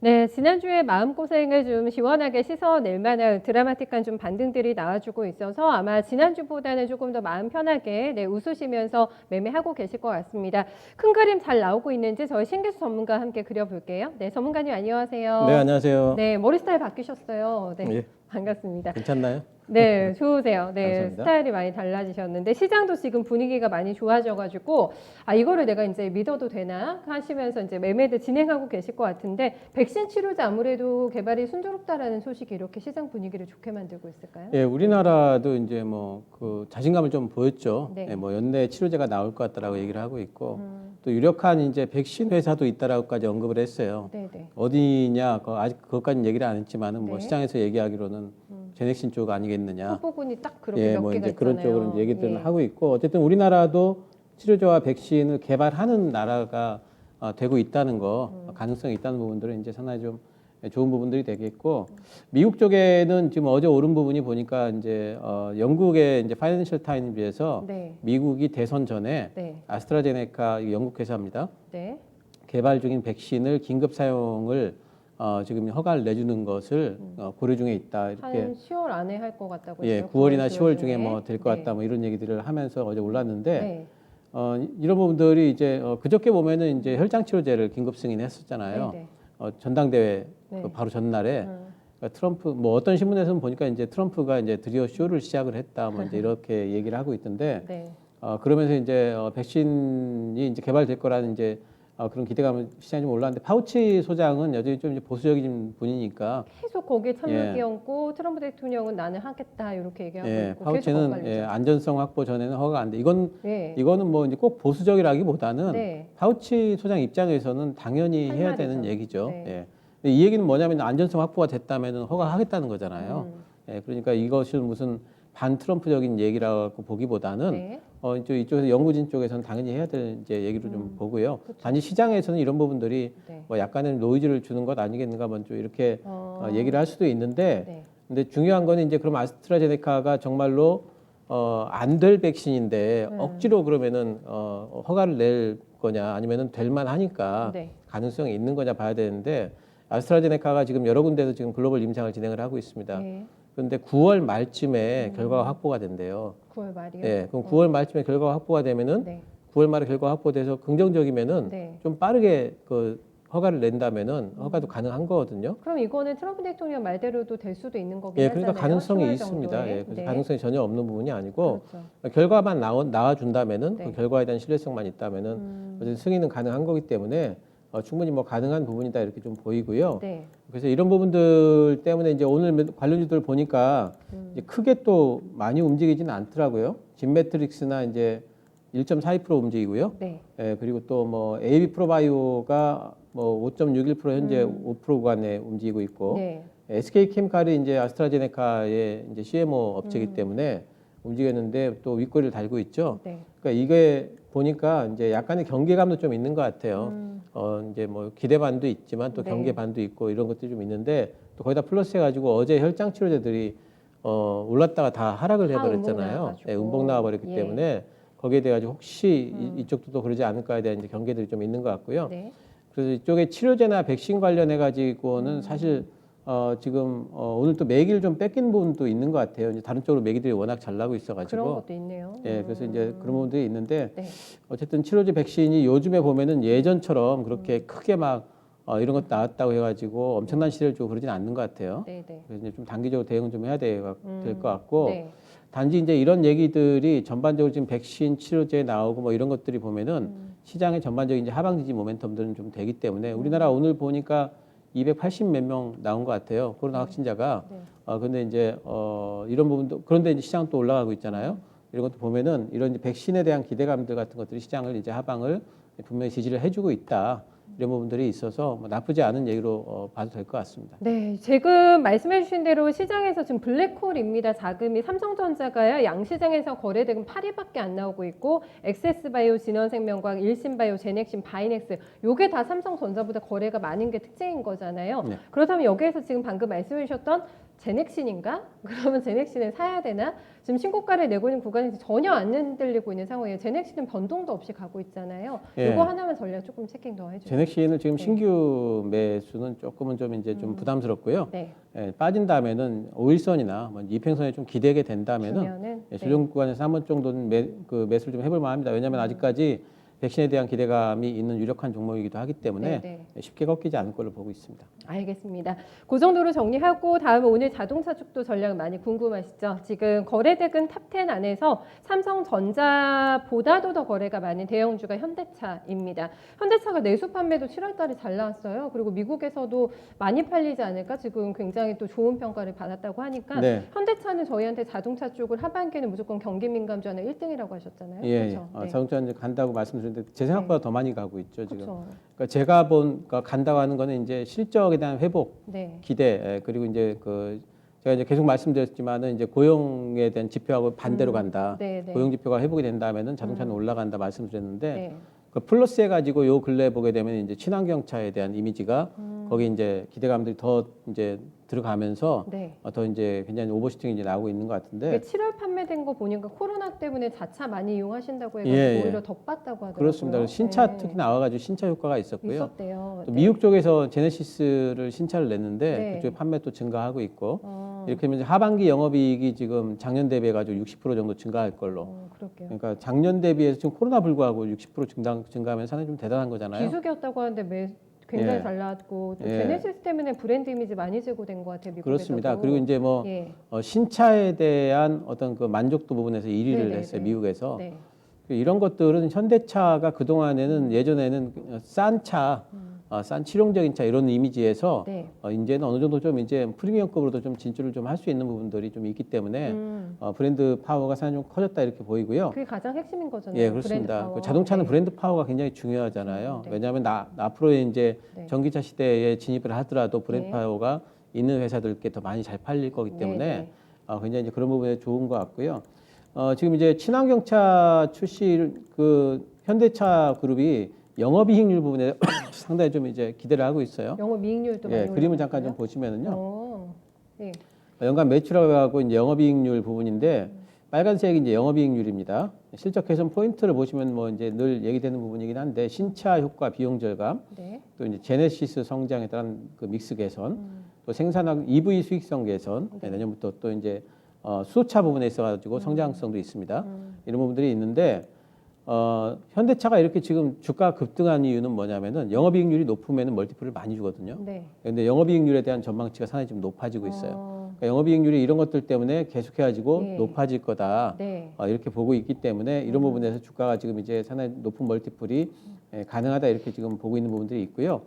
네, 지난주에 마음고생을 좀 시원하게 씻어낼 만한 드라마틱한 좀 반등들이 나와주고 있어서 아마 지난주보다는 조금 더 마음 편하게 웃으시면서 매매하고 계실 것 같습니다. 큰 그림 잘 나오고 있는지 저희 신기수 전문가와 함께 그려볼게요. 네, 전문가님 네, 안녕하세요. 안녕하세요. 네, 머리 스타일 바뀌셨어요. 네, 예, 반갑습니다. 괜찮나요? 네, 좋으세요. 네, 감사합니다. 스타일이 많이 달라지셨는데 시장도 지금 분위기가 많이 좋아져가지고 이거를 내가 이제 믿어도 되나 하시면서 이제 매매를 진행하고 계실 것 같은데 백신 치료제 아무래도 개발이 순조롭다라는 소식이 이렇게 시장 분위기를 좋게 만들고 있을까요? 예, 우리나라도 이제 뭐 그 자신감을 좀 보였죠. 네. 예, 뭐 연내 치료제가 나올 것 같다라고 얘기를 하고 있고 또 유력한 이제 백신 회사도 있다라고까지 언급을 했어요. 네네. 어디냐, 아직 그것까지는 얘기를 안 했지만은 뭐 네. 시장에서 얘기하기로는 제넥신 쪽 아니겠느냐. 후보군이 딱 그렇게 예, 몇 뭐 개가 이제 그런 있잖아요. 쪽으로 이제 얘기들은 예. 하고 있고 어쨌든 우리나라도 치료제와 백신을 개발하는 나라가 되고 있다는 거 가능성이 있다는 부분들은 이제 상당히 좀 좋은 부분들이 되겠고 미국 쪽에는 지금 어제 오른 부분이 보니까 이제 영국의 이제 파이낸셜 타임즈에서 네. 미국이 대선 전에 네. 아스트라제네카 영국 회사입니다. 네. 개발 중인 백신을 긴급 사용을 지금 허가를 내주는 것을 고려 중에 있다 이렇게 한 10월 안에 할 것 같다고 예, 했어요. 9월이나 9월 10월 중에 뭐 될 것 네. 같다 뭐 이런 얘기들을 하면서 어제 올랐는데 네. 이런 부분들이 이제 그저께 보면은 이제 혈장 치료제를 긴급 승인했었잖아요. 네. 전당대회 네. 그 바로 전날에 그러니까 트럼프 뭐 어떤 신문에서는 보니까 이제 트럼프가 이제 드디어 쇼를 시작을 했다 뭐 이제 이렇게 얘기를 하고 있던데 네. 그러면서 이제 백신이 이제 개발될 거라는 이제 그런 기대감은 시장이 좀 올랐는데 파우치 소장은 여전히 좀 이제 보수적인 분이니까 계속 거기에 찬물 예. 끼얹고 트럼프 대통령은 나는 하겠다 이렇게 얘기하고 예, 있고 계속 파우치는 엇갈리죠. 안전성 확보 전에는 허가가 안 돼. 네. 이거는 뭐 이제 꼭 보수적이라기보다는 네. 파우치 소장 입장에서는 당연히 할 해야 말이죠. 되는 얘기죠. 네. 예. 근데 이 얘기는 뭐냐면 안전성 확보가 됐다면 허가하겠다는 거잖아요. 예, 그러니까 이것이 무슨 반 트럼프적인 얘기라고 보기보다는 네. 이쪽에서 연구진 쪽에서는 당연히 해야 될 이제 얘기로 좀 보고요. 그쵸. 단지 시장에서는 이런 부분들이 네. 뭐 약간의 노이즈를 주는 것 아니겠는가 먼저 이렇게 얘기를 할 수도 있는데 네. 근데 중요한 거는 이제 그럼 아스트라제네카가 정말로 안 될 백신인데 억지로 그러면은 허가를 낼 거냐 아니면은 될 만하니까 네. 가능성이 있는 거냐 봐야 되는데 아스트라제네카가 지금 여러 군데서 지금 글로벌 임상을 진행을 하고 있습니다. 네. 그런데 9월 말쯤에 결과가 확보가 된대요. 9월 말이요? 예, 그럼 9월 말쯤에 결과가 확보가 되면은 네. 9월 말에 결과가 확보돼서 긍정적이면은 네. 좀 빠르게 그 허가를 낸다면은 허가도 가능한 거거든요. 그럼 이거는 트럼프 대통령 말대로도 될 수도 있는 거긴 예, 하잖아요. 그러니까 가능성이 10월 있습니다. 정도에. 예, 그래서 네. 가능성이 전혀 없는 부분이 아니고 그렇죠. 결과만 나와 준다면은 네. 그 결과에 대한 신뢰성만 있다면은 어쨌든 승인은 가능한 거기 때문에 충분히 뭐 가능한 부분이다 이렇게 좀 보이고요. 네. 그래서 이런 부분들 때문에 이제 오늘 관련주들 보니까 이제 크게 또 많이 움직이지는 않더라고요. 진매트릭스나 이제 1.42% 움직이고요. 네. 예, 그리고 또 뭐 AB 프로바이오가 뭐 5.61% 현재 5% 구간에 움직이고 있고 네. SK 케미칼이 이제 아스트라제네카의 이제 CMO 업체이기 때문에 움직였는데 또 윗꼬리를 달고 있죠. 네. 그러니까 이게 보니까 이제 약간의 경계감도 좀 있는 것 같아요. 이제 뭐 기대반도 있지만 또 네. 경계반도 있고 이런 것들이 좀 있는데 또 거기다 플러스 해가지고 어제 혈장 치료제들이 올랐다가 다 하락을 다 해버렸잖아요. 음봉 나와가지고. 예, 음봉 나와버렸기 예. 때문에 거기에 대해 가지고 혹시 이쪽도 또 그러지 않을까에 대한 이제 경계들이 좀 있는 것 같고요. 네. 그래서 이쪽에 치료제나 백신 관련해 가지고는 사실 지금 오늘 또 매기를 좀 뺏긴 부분도 있는 것 같아요. 이제 다른 쪽으로 매기들이 워낙 잘 나고 있어가지고. 그런 것도 있네요. 예, 그래서 이제 그런 부분들이 있는데 네. 어쨌든 치료제 백신이 요즘에 보면은 예전처럼 그렇게 크게 막 이런 것 나왔다고 해가지고 엄청난 시대를 주고 그러진 않는 것 같아요. 네. 네. 그래서 이제 좀 단기적으로 대응 좀 해야 될 것 같고. 네. 단지 이제 이런 얘기들이 전반적으로 지금 백신 치료제 나오고 뭐 이런 것들이 보면은 시장의 전반적인 이제 하방 지지 모멘텀들은 좀 되기 때문에 우리나라 오늘 보니까 280 몇 명 나온 것 같아요. 코로나 확진자가. 네. 근데 이제 이런 부분도 그런데 이제 시장 또 올라가고 있잖아요. 이런 것도 보면은 이런 이제 백신에 대한 기대감들 같은 것들이 시장을 이제 하방을 분명히 지지를 해주고 있다. 이런 부분들이 있어서 뭐 나쁘지 않은 얘기로 봐도 될 것 같습니다. 네, 지금 말씀해 주신 대로 시장에서 지금 블랙홀입니다. 자금이 삼성전자가요. 양시장에서 거래대금 8위밖에 안 나오고 있고 엑세스바이오, 진원생명과학, 일신바이오, 제넥신, 바이넥스 요게 다 삼성전자보다 거래가 많은 게 특징인 거잖아요. 네. 그렇다면 여기에서 지금 방금 말씀해 주셨던 제넥신인가? 그러면 제넥신을 사야 되나? 지금 신고가를 내고 있는 구간에서 전혀 안 흔들리고 있는 상황이에요. 제넥신은 변동도 없이 가고 있잖아요. 예. 이거 하나만 전략 조금 체킹 더 해주세요. 제넥신을 지금 네. 신규 매수는 조금은 좀 이제 좀 부담스럽고요. 네. 예, 빠진 다음에는 5일선이나 뭐 이평선에 좀 기대게 된다면은 주면은 예, 조정 구간에서 한번 정도는 매수를 좀 해볼 만합니다. 왜냐하면 아직까지 백신에 대한 기대감이 있는 유력한 종목이기도 하기 때문에 네. 쉽게 꺾이지 않을 걸로 보고 있습니다. 알겠습니다. 그 정도로 정리하고 다음은 오늘 자동차 쪽도 전략 많이 궁금하시죠? 지금 거래대금 탑10 안에서 삼성전자보다도 더 거래가 많은 대형주가 현대차입니다. 현대차가 내수 판매도 7월 달에 잘 나왔어요. 그리고 미국에서도 많이 팔리지 않을까? 지금 굉장히 또 좋은 평가를 받았다고 하니까 네. 현대차는 저희한테 자동차 쪽을 하반기에는 무조건 경기 민감주는 1등이라고 하셨잖아요. 예, 그렇죠? 네. 자동차 이제 간다고 말씀드렸는데 제 생각보다 더 많이 가고 있죠 지금. 그렇죠. 그러니까 제가 그러니까 간다고 하는 거는 이제 실적에 대한 회복 네. 기대 그리고 이제 제가 이제 계속 말씀드렸지만은 이제 고용에 대한 지표하고 반대로 간다. 네, 네. 고용 지표가 회복이 된다면은 자동차는 올라간다 말씀드렸는데 네. 그 플러스 해가지고 요 근래 보게 되면 이제 친환경차에 대한 이미지가 거기 이제 기대감들이 더 이제 들어가면서 네. 더 이제 굉장히 오버슈팅이 이제 나오고 있는 것 같은데 7월 판매된 거 보니까 코로나 때문에 자차 많이 이용하신다고 해가지고 예, 예. 오히려 더 빠다고 하더라고요. 그렇습니다. 그래서 신차 네. 특히 나와가지고 신차 효과가 있었고요. 있었대요. 또 네. 미국 쪽에서 제네시스를 신차를 냈는데 네. 그쪽에 판매 또 증가하고 있고 어, 이렇게 하면 이제 하반기 영업이익이 지금 작년 대비해가지고 60% 정도 증가할 걸로. 그럴게요. 그러니까 작년 대비해서 지금 코로나 불구하고 60% 증가하면 상당히 좀 대단한 거잖아요. 기숙이었다고 하는데 굉장히 예. 잘 나왔고 또 예. 제네시스 때문에 브랜드 이미지 많이 제고된 것 같아요. 미국에서도. 그렇습니다. 그리고 이제 뭐 예. 신차에 대한 어떤 그 만족도 부분에서 1위를 네네네. 했어요. 미국에서. 네. 이런 것들은 현대차가 그동안에는 예전에는 싼 차, 싼 실용적인 차 이런 이미지에서 네. 이제는 어느 정도 좀 이제 프리미엄급으로도 좀 진출을 좀 할 수 있는 부분들이 좀 있기 때문에 브랜드 파워가 상당히 좀 커졌다 이렇게 보이고요. 그게 가장 핵심인 거잖아요. 예, 브랜드 그렇습니다. 파워. 그 자동차는 네. 브랜드 파워가 굉장히 중요하잖아요. 네. 왜냐하면 앞으로의 이제 네. 전기차 시대에 진입을 하더라도 브랜드 네. 파워가 있는 회사들께 더 많이 잘 팔릴 거기 때문에 네, 네. 굉장히 이제 그런 부분에 좋은 것 같고요. 지금 이제 친환경차 출시 현대차 그룹이 영업이익률 부분에 상당히 좀 이제 기대를 하고 있어요. 영업이익률도 예, 많이 그림을 잠깐 좀 올라갔어요? 보시면은요. 네. 연간 매출하고 이제 영업이익률 부분인데 빨간색이 이제 영업이익률입니다. 실적 개선 포인트를 보시면 뭐 이제 늘 얘기되는 부분이긴 한데 신차 효과, 비용 절감, 네. 또 이제 제네시스 성장에 따른 그 믹스 개선, 또 생산학 EV 수익성 개선, 내년부터 또 이제 수소차 부분에 있어가지고 성장성도 있습니다. 이런 부분들이 있는데 현대차가 이렇게 지금 주가 급등한 이유는 뭐냐면은 영업이익률이 높으면은 멀티플을 많이 주거든요. 네. 근데 영업이익률에 대한 전망치가 상당히 좀 높아지고 있어요. 그러니까 영업이익률이 이런 것들 때문에 계속해가지고 네. 높아질 거다. 네. 이렇게 보고 있기 때문에 이런 부분에서 주가가 지금 이제 상당히 높은 멀티플이 가능하다 이렇게 지금 보고 있는 부분들이 있고요.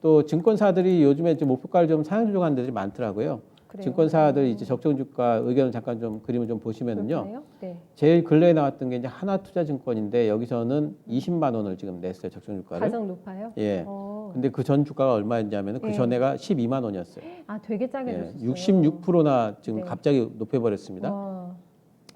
또 증권사들이 요즘에 이제 목표가를 좀 상향 조정하는 데들이 많더라고요. 그래요? 증권사들 이제 적정 주가 의견을 잠깐 좀 그림을 좀 보시면은요. 그럴까요? 네. 제일 근래에 나왔던 게 이제 하나투자증권인데 여기서는 20만 원을 지금 냈어요. 적정 주가를. 가장 높아요? 예. 어. 근데 그 전 주가가 얼마였냐면 그 네. 전에가 12만 원이었어요. 아, 되게 짜게 예, 줬어요. 66%나 지금 네. 갑자기 높여버렸습니다. 와.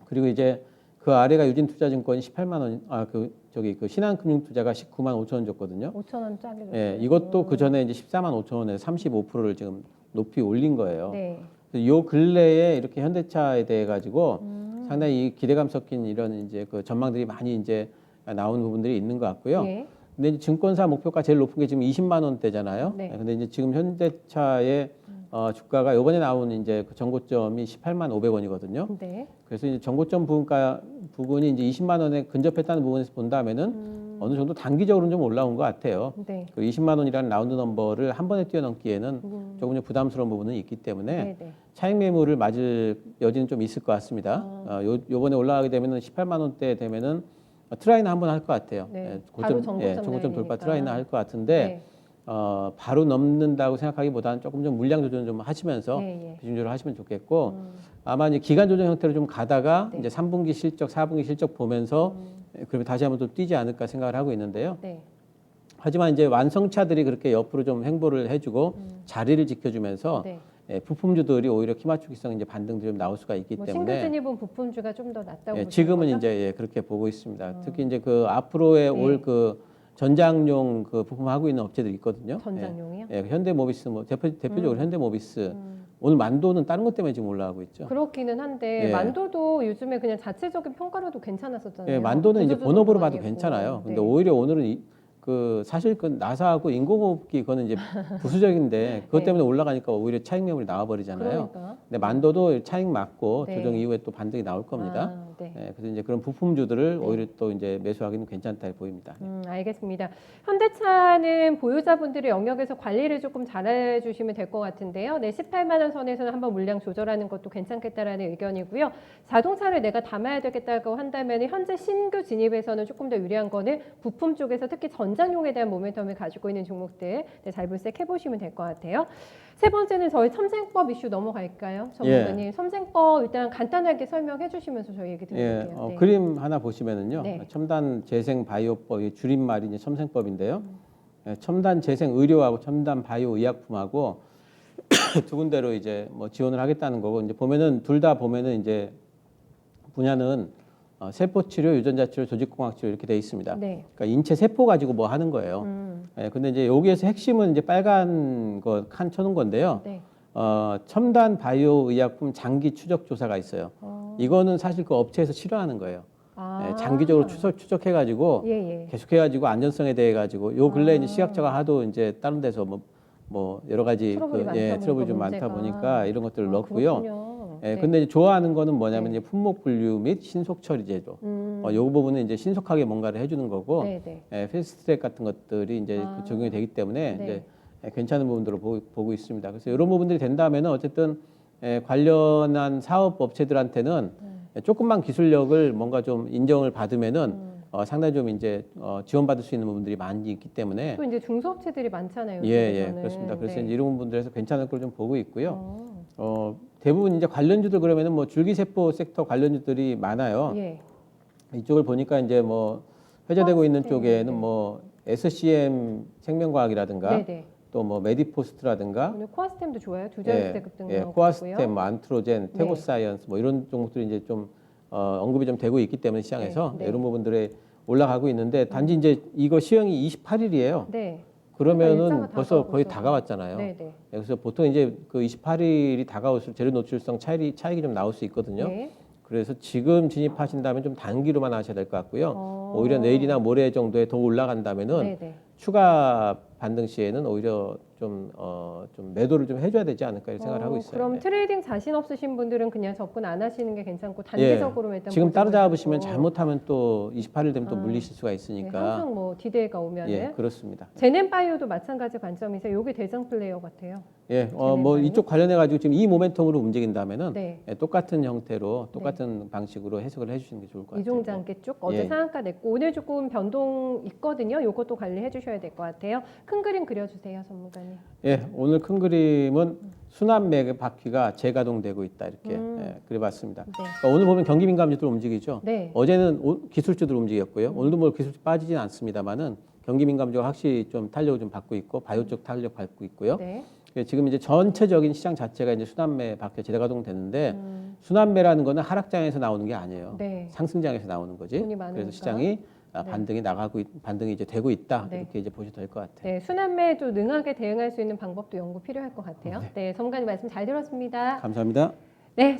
그리고 이제 그 아래가 유진투자증권이 18만 원, 그 신한금융투자가 19만 5천 원 줬거든요. 5천 원 짜게 줬어요. 예, 이것도 그 전에 이제 14만 5천 원에 35%를 지금 높이 올린 거예요. 네. 요 근래에 이렇게 현대차에 대해 가지고 상당히 이 기대감 섞인 이런 이제 그 전망들이 많이 이제 나오는 부분들이 있는 것 같고요. 예. 근데 이제 증권사 목표가 제일 높은 게 지금 20만 원대잖아요. 네. 근데 이제 지금 현대차의 주가가 이번에 나온 이제 그 정고점이 18만 500원이거든요. 네. 그래서 이제 정고점 부분이 이제 20만 원에 근접했다는 부분에서 본다면은 어느 정도 단기적으로는 좀 올라온 것 같아요. 네. 그 20만 원이라는 라운드 넘버를 한 번에 뛰어넘기에는 조금 좀 부담스러운 부분은 있기 때문에 네, 네. 차익 매물을 맞을 여지는 좀 있을 것 같습니다. 요번에 올라가게 되면은 18만 원대 되면은 트라이나 한번 할 것 같아요. 네. 고점, 바로 정고점 정고점 돌파 라인이니까. 트라이나 할 것 같은데 네. 바로 넘는다고 생각하기보다는 조금 좀 물량 조절 좀 하시면서 네, 예. 비중 조절을 하시면 좋겠고 아마 이제 기간 조정 형태로 좀 가다가 네. 이제 3분기 실적, 4분기 실적 보면서 그러면 다시 한번 또 뛰지 않을까 생각을 하고 있는데요. 네. 하지만 이제 완성차들이 그렇게 옆으로 좀 횡보를 해주고 자리를 지켜주면서 네. 부품주들이 오히려 키맞추기성 이제 반등들이 좀 나올 수가 있기 뭐 때문에 신규 진입은 부품주가 좀 더 낫다고 보시는 지금은 거죠? 이제 그렇게 보고 있습니다. 특히 이제 그 앞으로의 올 그 전장용 그 부품 하고 있는 업체들이 있거든요. 전장용이요? 현대모비스 뭐 대표적으로 현대모비스 오늘 만도는 다른 것 때문에 지금 올라가고 있죠. 그렇기는 한데 예. 만도도 요즘에 그냥 자체적인 평가로도 괜찮았었잖아요. 예, 만도는 이제 구조조정도 본업으로 많이 봐도 했고. 괜찮아요. 근데 네. 오히려 오늘은 사실 그 나사하고 인공호흡기 그거는 이제 부수적인데 그것 네. 때문에 올라가니까 오히려 차익 매물이 나와버리잖아요. 그러니까. 근데 만도도 차익 맞고 네. 조정 이후에 또 반등이 나올 겁니다. 아, 네. 예, 그래서 이제 그런 부품주들을 네. 오히려 또 이제 매수하기는 괜찮다 보입니다. 알겠습니다. 현대차는 보유자분들의 영역에서 관리를 조금 잘해주시면 될 것 같은데요. 네, 18만 원 선에서는 한번 물량 조절하는 것도 괜찮겠다라는 의견이고요. 자동차를 내가 담아야 되겠다고 한다면 현재 신규 진입에서는 조금 더 유리한 거는 부품 쪽에서 특히 전장용에 대한 모멘텀을 가지고 있는 종목들 잘 물색해 보시면 될 것 같아요. 세 번째는 저희 첨생법 이슈 넘어갈까요? 전문가님, 첨생법 일단 간단하게 설명해 주시면서 저희 얘기 예, 들어볼게요. 네. 그림 하나 보시면은요. 네. 첨단 재생 바이오법의 줄임말이 이제 첨생법인데요. 예, 첨단 재생 의료하고 첨단 바이오 의약품하고 두 군데로 이제 뭐 지원을 하겠다는 거고 이제 보면은 둘 다 보면은 이제 분야는 세포 치료, 유전자 치료, 조직공학 치료 이렇게 돼 있습니다. 네. 그러니까 인체 세포 가지고 뭐 하는 거예요. 예, 근데 이제 여기에서 핵심은 이제 빨간 거 칸 쳐놓은 건데요. 네. 첨단 바이오 의약품 장기 추적 조사가 있어요. 이거는 사실 그 업체에서 치료하는 거예요. 아. 예, 장기적으로 추적해가지고 예, 예. 계속해가지고 안전성에 대해 가지고 요 근래 이제 아. 시각자가 하도 이제 다른 데서 뭐 여러 가지 트러블이 많다 보니까 트러블이 좀 많다 문제가. 보니까 이런 것들을 넣고요. 그렇군요. 예, 네. 근데 이제 좋아하는 거는 뭐냐면 네. 이제 품목 분류 및 신속 처리 제도. 음. 요 부분은 이제 신속하게 뭔가를 해주는 거고, 네, 네. 패스트트랙 같은 것들이 이제 아. 그 적용이 되기 때문에 네. 이제 괜찮은 부분들을 보고 있습니다. 그래서 이런 부분들이 된다면은 어쨌든 관련한 사업 업체들한테는 조금만 기술력을 뭔가 좀 인정을 받으면은 상당히 좀 이제 지원받을 수 있는 부분들이 많이 있기 때문에 또 이제 중소업체들이 많잖아요. 예, 요즘에는. 그렇습니다. 그래서 네. 이제 이런 부분들에서 괜찮을 걸 좀 보고 있고요. 대부분 이제 관련주들 그러면은 뭐 줄기세포 섹터 관련주들이 많아요. 예. 이쪽을 보니까 이제 뭐 회자되고 있는 코아스템, 쪽에는 네. 뭐 SCM 생명과학이라든가 네네. 또 뭐 메디포스트라든가 오늘 코아스템도 좋아요. 두 자릿수 급등 나오고 코아스템, 있고요. 뭐 안트로젠, 네. 테고사이언스 뭐 이런 종목들이 이제 좀 언급이 좀 되고 있기 때문에 시장에서 네. 이런 부분들에 올라가고 있는데 단지 이제 이거 시행이 28일이에요. 네. 그러면은 일자가 벌써 다가오고 거의 있어서. 다가왔잖아요. 네네. 그래서 보통 이제 그 28일이 다가올수록 재료 노출성 차익이 좀 나올 수 있거든요. 네. 그래서 지금 진입하신다면 좀 단기로만 하셔야 될 것 같고요. 오히려 어. 내일이나 모레 정도에 더 올라간다면은 네네. 추가 반등 시에는 오히려 좀 매도를 좀 해줘야 되지 않을까 이렇게 생각을 하고 있어요. 그럼 네. 트레이딩 자신 없으신 분들은 그냥 접근 안 하시는 게 괜찮고 단기적으로 일단 지금 보정을 따라잡으시면 하고. 잘못하면 또 28일 되면 또 아. 물리실 수가 네, 있으니까. 항상 뭐 디데이가 오면은 예, 그렇습니다. 제넨바이오도 마찬가지 관점이세요. 여기 대장 플레이어 같아요. 예, 뭐 제넨바이오? 이쪽 관련해 가지고 지금 이 모멘텀으로 움직인다면은 네. 똑같은 형태로 똑같은 방식으로 해석을 해주시는 게 좋을 것 같아요. 이종장기 쪽 어제 예. 상한가 냈고 오늘 조금 변동 있거든요. 요것도 관리해 주셔야 될 것 같아요. 큰 그림 그려주세요, 전문가님. 예, 오늘 큰 그림은 순환매 바퀴가 재가동되고 있다 이렇게 그려봤습니다. 네. 그러니까 오늘 보면 경기 민감주들 움직이죠. 네. 어제는 기술주들 움직였고요. 오늘도 뭐 기술주 빠지진 않습니다만은 경기 민감주가 확실히 좀 탄력을 좀 받고 있고 바이오 쪽 탄력 받고 있고요. 네. 지금 이제 전체적인 시장 자체가 이제 순환매 바퀴 재가동 됐는데 순환매라는 거는 하락장에서 나오는 게 아니에요. 네. 상승장에서 나오는 거지. 돈이 많으니까. 그래서 시장이 반등이 이제 되고 있다 네. 이렇게 이제 보셔도 될 것 같아요. 네, 순환매에 좀 능하게 대응할 수 있는 방법도 연구 필요할 것 같아요. 네, 전문가님 말씀 잘 들었습니다. 감사합니다. 네.